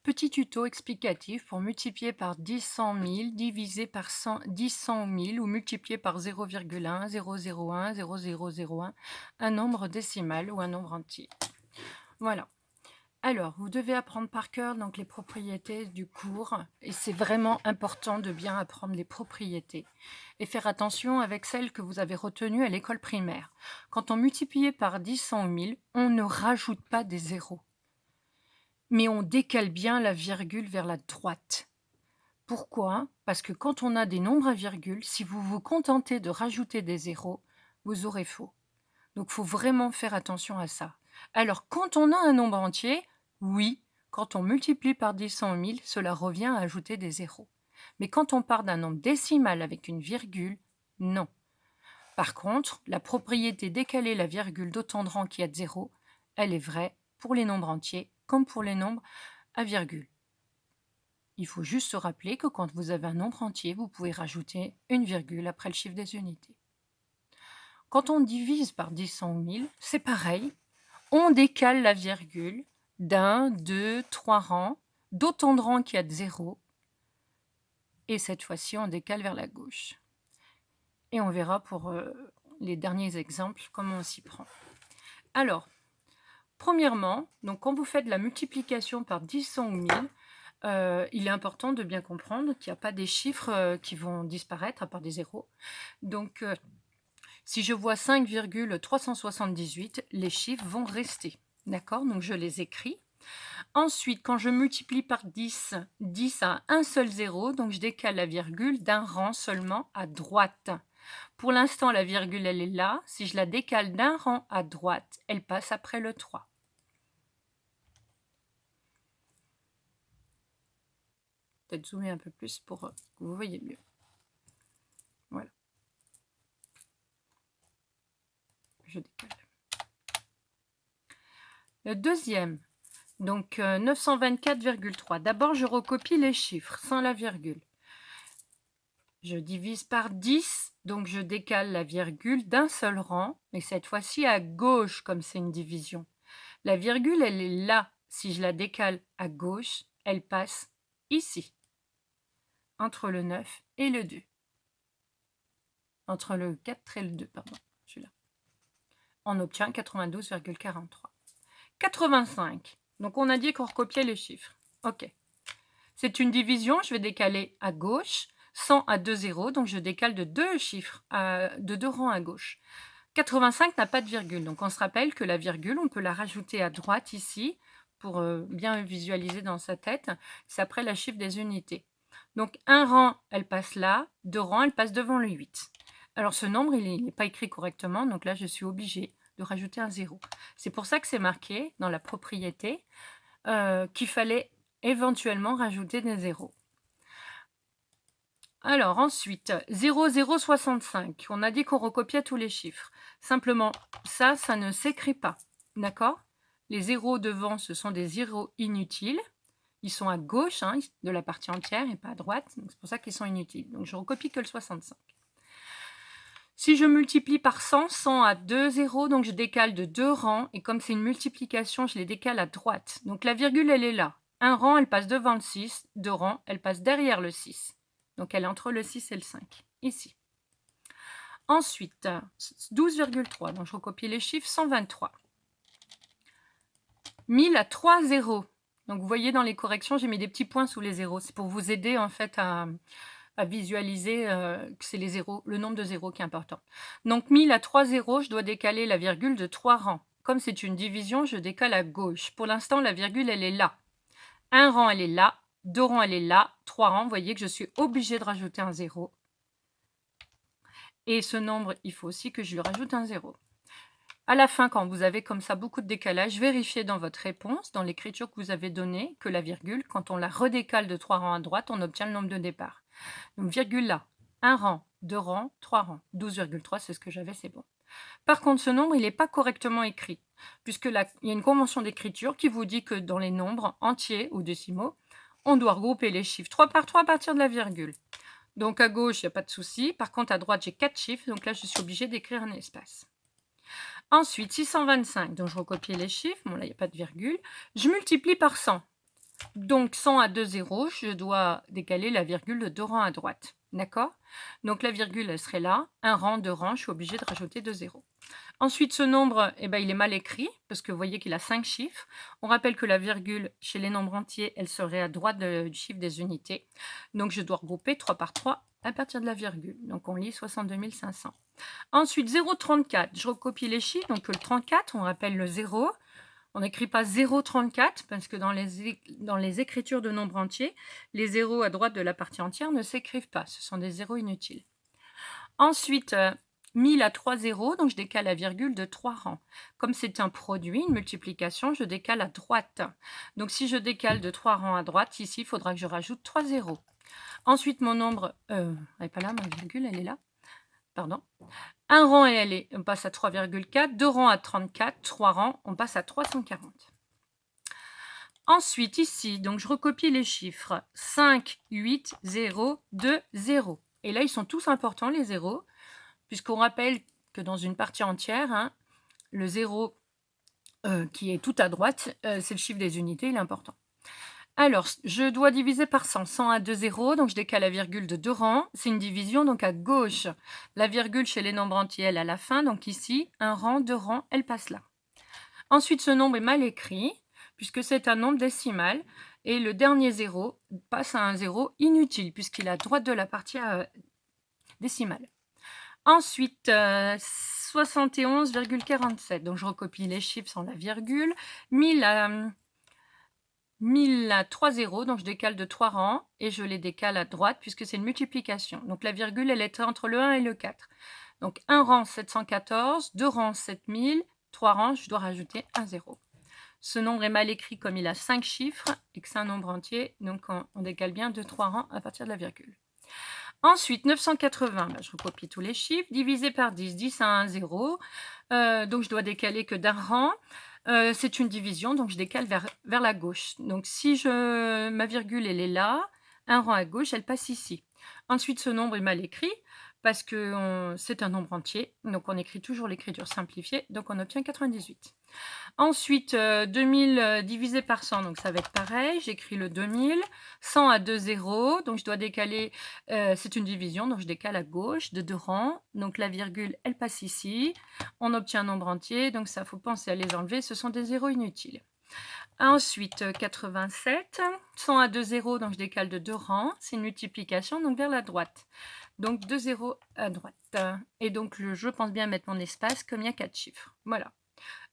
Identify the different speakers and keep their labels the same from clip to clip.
Speaker 1: petit tuto explicatif pour multiplier par 10 100 000, diviser par 100, 10 100 000 ou multiplier par 0,1, 001, 0001, un nombre décimal ou un nombre entier. Voilà. Alors, vous devez apprendre par cœur donc les propriétés du cours et c'est vraiment important de bien apprendre les propriétés et faire attention avec celles que vous avez retenues à l'école primaire. Quand on multiplie par 10 100 000, on ne rajoute pas des zéros, mais on décale bien la virgule vers la droite. Pourquoi? Parce que quand on a des nombres à virgule, si vous vous contentez de rajouter des zéros, vous aurez faux. Donc, il faut vraiment faire attention à ça. Alors, quand on a un nombre entier, oui, quand on multiplie par 10 100 000, cela revient à ajouter des zéros. Mais quand on part d'un nombre décimal avec une virgule, non. Par contre, la propriété décaler la virgule d'autant de rang qu'il y a de zéros, elle est vraie pour les nombres entiers comme pour les nombres à virgule. Il faut juste se rappeler que quand vous avez un nombre entier, vous pouvez rajouter une virgule après le chiffre des unités. Quand on divise par 10 100 000, c'est pareil. On décale la virgule d'un, deux, trois rangs, d'autant de rangs qu'il y a de zéro. Et cette fois-ci, on décale vers la gauche. Et on verra pour les derniers exemples comment on s'y prend. Alors, premièrement, donc quand vous faites la multiplication par 10 100 000, il est important de bien comprendre qu'il n'y a pas des chiffres qui vont disparaître à part des zéros. Donc, si je vois 5,378, les chiffres vont rester. D'accord? Donc, je les écris. Ensuite, quand je multiplie par 10, 10 a un seul zéro, donc je décale la virgule d'un rang seulement à droite. Pour l'instant, la virgule, elle est là. Si je la décale d'un rang à droite, elle passe après le 3. Peut-être zoomer un peu plus pour que vous voyez mieux. Voilà. Je décale. Le deuxième, donc 924,3. D'abord, je recopie les chiffres sans la virgule. Je divise par 10, donc je décale la virgule d'un seul rang, mais cette fois-ci à gauche comme c'est une division. La virgule, elle est là. Si je la décale à gauche, elle passe ici, entre le 9 et le 2. Entre le 4 et le 2, pardon, celui-là. On obtient 92,43. 85. Donc, on a dit qu'on recopiait les chiffres. OK. C'est une division. Je vais décaler à gauche. 100 à 2 zéros. Donc, je décale de 2 chiffres, de 2 rangs à gauche. 85 n'a pas de virgule. Donc, on se rappelle que la virgule, on peut la rajouter à droite ici pour bien visualiser dans sa tête. C'est après la chiffre des unités. Donc, un rang, elle passe là. 2 rangs, elle passe devant le 8. Alors, ce nombre, il n'est pas écrit correctement. Donc là, je suis obligée de rajouter un 0. C'est pour ça que c'est marqué dans la propriété qu'il fallait éventuellement rajouter des zéros. Alors ensuite, 0,065. On a dit qu'on recopiait tous les chiffres. Simplement, ça ne s'écrit pas. D'accord? Les zéros devant, ce sont des zéros inutiles. Ils sont à gauche de la partie entière et pas à droite. C'est pour ça qu'ils sont inutiles. Donc je recopie que le 65. Si je multiplie par 100, 100 a 2 zéros, donc je décale de 2 rangs. Et comme c'est une multiplication, je les décale à droite. Donc la virgule, elle est là. Un rang, elle passe devant le 6. 2 rangs, elle passe derrière le 6. Donc elle est entre le 6 et le 5, ici. Ensuite, 12,3. Donc je recopie les chiffres, 123. 1000 a 3 zéros. Donc vous voyez dans les corrections, j'ai mis des petits points sous les zéros. C'est pour vous aider en fait à visualiser que c'est les zéros, le nombre de zéros qui est important. Donc 1000 a 3 zéros, je dois décaler la virgule de 3 rangs. Comme c'est une division, je décale à gauche. Pour l'instant, la virgule, elle est là. Un rang, elle est là. 2 rangs, elle est là. 3 rangs, vous voyez que je suis obligée de rajouter un 0. Et ce nombre, il faut aussi que je lui rajoute un 0. À la fin, quand vous avez comme ça beaucoup de décalage, vérifiez dans votre réponse, dans l'écriture que vous avez donnée, que la virgule, quand on la redécale de 3 rangs à droite, on obtient le nombre de départ. Donc virgule là, 1 rang, 2 rangs, 3 rangs. 12,3, c'est ce que j'avais, c'est bon. Par contre, ce nombre, il n'est pas correctement écrit, puisque là, il y a une convention d'écriture qui vous dit que dans les nombres entiers ou décimaux, on doit regrouper les chiffres 3 par 3 à partir de la virgule. Donc à gauche, il n'y a pas de souci. Par contre, à droite, j'ai 4 chiffres, donc là, je suis obligée d'écrire un espace. Ensuite, 625, donc je recopie les chiffres. Bon, là, il n'y a pas de virgule. Je multiplie par 100. Donc 100 à 2 zéros, je dois décaler la virgule de 2 rangs à droite. D'accord? Donc la virgule, elle serait là. Un rang, 2 rangs, je suis obligée de rajouter 2 zéros. Ensuite, ce nombre, eh ben, il est mal écrit, parce que vous voyez qu'il a 5 chiffres. On rappelle que la virgule, chez les nombres entiers, elle serait à droite du chiffre des unités. Donc je dois regrouper 3 par 3 à partir de la virgule. Donc on lit 62 500. Ensuite, 0,34. Je recopie les chiffres. Donc le 34, on rappelle le 0. On n'écrit pas 0,34 parce que dans les écritures de nombres entiers, les zéros à droite de la partie entière ne s'écrivent pas. Ce sont des zéros inutiles. Ensuite, 1000 à 3 zéros, donc je décale la virgule de 3 rangs. Comme c'est un produit, une multiplication, je décale à droite. Donc si je décale de 3 rangs à droite, ici, il faudra que je rajoute 3 zéros. Ensuite, mon nombre... elle n'est pas là, ma virgule, elle est là. Pardon. Un rang et on passe à 3,4. 2 rangs à 34. 3 rangs, on passe à 340. Ensuite, ici, donc je recopie les chiffres. 5, 8, 0, 2, 0. Et là, ils sont tous importants, les zéros, puisqu'on rappelle que dans une partie entière, hein, le 0 qui est tout à droite, c'est le chiffre des unités, il est important. Alors, je dois diviser par 100. 100 à 2 zéros, donc je décale la virgule de 2 rangs. C'est une division, donc à gauche. La virgule chez les nombres entiers, elle à la fin. Donc ici, un rang, 2 rangs, elle passe là. Ensuite, ce nombre est mal écrit, puisque c'est un nombre décimal. Et le dernier zéro passe à un zéro inutile, puisqu'il est à droite de la partie décimale. Ensuite, 71,47. Donc, je recopie les chiffres sans la virgule. 1000 à 3 zéros, donc je décale de 3 rangs et je les décale à droite puisque c'est une multiplication. Donc la virgule, elle est entre le 1 et le 4. Donc 1 rang, 714, 2 rangs, 7000, 3 rangs, je dois rajouter un zéro. Ce nombre est mal écrit comme il a 5 chiffres et que c'est un nombre entier, donc on décale bien de 3 rangs à partir de la virgule. Ensuite, 980, je recopie tous les chiffres, divisé par 10, 10 à 1, 0. Donc je dois décaler que d'un rang. C'est une division, donc je décale vers la gauche. Donc si ma virgule, elle est là, un rang à gauche, elle passe ici. Ensuite, ce nombre est mal écrit parce que c'est un nombre entier. Donc on écrit toujours l'écriture simplifiée, donc on obtient 98. Ensuite, 2000 divisé par 100, donc ça va être pareil. J'écris le 2000. 100 à 2 zéros, donc je dois décaler, c'est une division, donc je décale à gauche de 2 rangs. Donc la virgule, elle passe ici. On obtient un nombre entier, donc ça, faut penser à les enlever. Ce sont des zéros inutiles. Ensuite, 87. 100 à 2 zéros, donc je décale de 2 rangs. C'est une multiplication, donc vers la droite. Donc 2 zéros à droite. Et donc, je pense bien mettre mon espace comme il y a 4 chiffres. Voilà.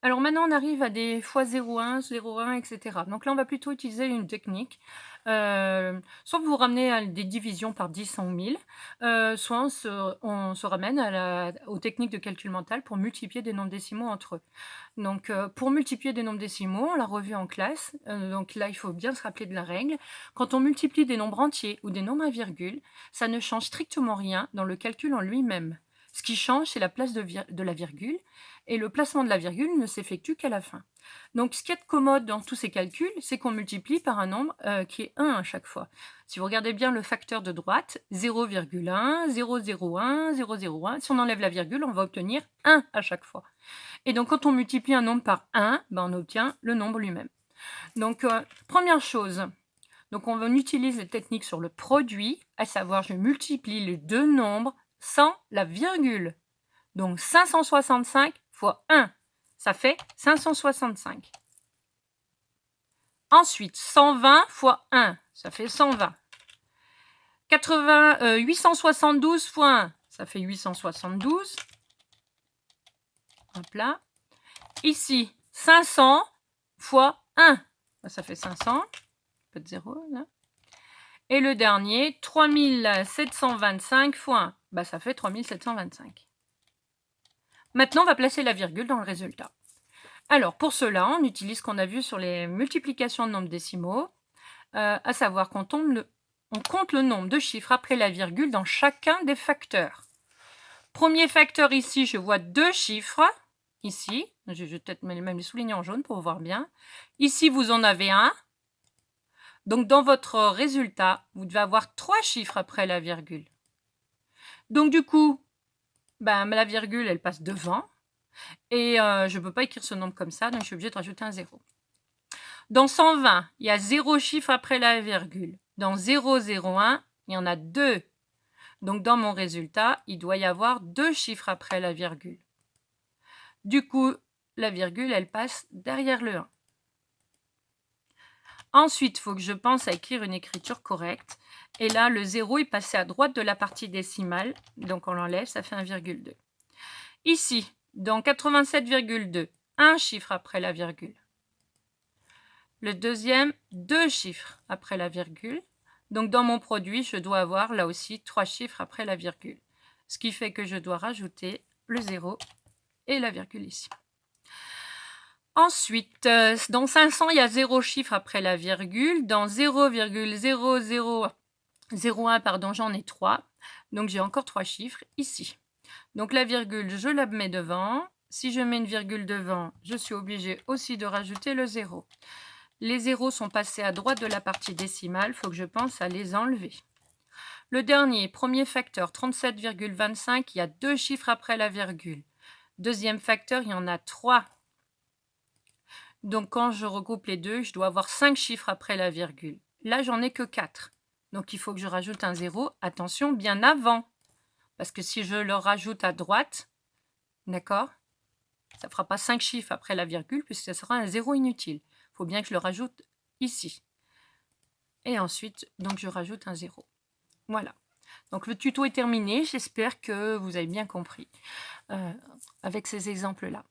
Speaker 1: Alors maintenant, on arrive à des fois 0,1, 0,1, etc. Donc là, on va plutôt utiliser une technique. Soit vous ramenez à des divisions par 10 en 1000, soit on se ramène aux techniques de calcul mental pour multiplier des nombres décimaux entre eux. Donc, pour multiplier des nombres décimaux, on l'a revu en classe. Donc là, il faut bien se rappeler de la règle. Quand on multiplie des nombres entiers ou des nombres à virgule, ça ne change strictement rien dans le calcul en lui-même. Ce qui change, c'est la place de la virgule, et le placement de la virgule ne s'effectue qu'à la fin. Donc, ce qui est commode dans tous ces calculs, c'est qu'on multiplie par un nombre qui est 1 à chaque fois. Si vous regardez bien le facteur de droite, 0,1, 0,01, 0,01, si on enlève la virgule, on va obtenir 1 à chaque fois. Et donc, quand on multiplie un nombre par 1, on obtient le nombre lui-même. Donc, première chose, donc on utilise les techniques sur le produit, à savoir je multiplie les deux nombres sans la virgule. Donc 565 fois 1, ça fait 565. Ensuite, 120 fois 1, ça fait 120. 872 fois 1, ça fait 872. Hop là. Ici, 500 fois 1, ça fait 500. Pas de 0 là. Et le dernier, 3725 fois 1, ça fait 3725. Maintenant, on va placer la virgule dans le résultat. Alors, pour cela, on utilise ce qu'on a vu sur les multiplications de nombres décimaux, à savoir qu'on compte le nombre de chiffres après la virgule dans chacun des facteurs. Premier facteur ici, je vois 2 chiffres. Ici, je vais peut-être même les souligner en jaune pour voir bien. Ici, vous en avez un. Donc, dans votre résultat, vous devez avoir 3 chiffres après la virgule. Donc, du coup, la virgule, elle passe devant. Et je ne peux pas écrire ce nombre comme ça, donc je suis obligée de rajouter un 0. Dans 120, il y a 0 chiffre après la virgule. Dans 001, il y en a 2. Donc, dans mon résultat, il doit y avoir 2 chiffres après la virgule. Du coup, la virgule, elle passe derrière le 1. Ensuite, il faut que je pense à écrire une écriture correcte. Et là, le 0 est passé à droite de la partie décimale. Donc, on l'enlève, ça fait 1,2. Ici, dans 87,2, un chiffre après la virgule. Le deuxième, 2 chiffres après la virgule. Donc, dans mon produit, je dois avoir là aussi 3 chiffres après la virgule. Ce qui fait que je dois rajouter le 0 et la virgule ici. Ensuite, dans 500, il y a 0 chiffre après la virgule. Dans 0,0001, pardon, j'en ai 3. Donc, j'ai encore 3 chiffres ici. Donc, la virgule, je la mets devant. Si je mets une virgule devant, je suis obligée aussi de rajouter le 0. Les zéros sont passés à droite de la partie décimale. Il faut que je pense à les enlever. Le dernier, premier facteur, 37,25, il y a 2 chiffres après la virgule. Deuxième facteur, il y en a 3. Donc, quand je regroupe les deux, je dois avoir 5 chiffres après la virgule. Là, j'en ai que 4. Donc, il faut que je rajoute un 0. Attention, bien avant. Parce que si je le rajoute à droite, d'accord, ça ne fera pas 5 chiffres après la virgule, puisque ce sera un 0 inutile. Il faut bien que je le rajoute ici. Et ensuite, donc, je rajoute un 0. Voilà. Donc, le tuto est terminé. J'espère que vous avez bien compris avec ces exemples-là.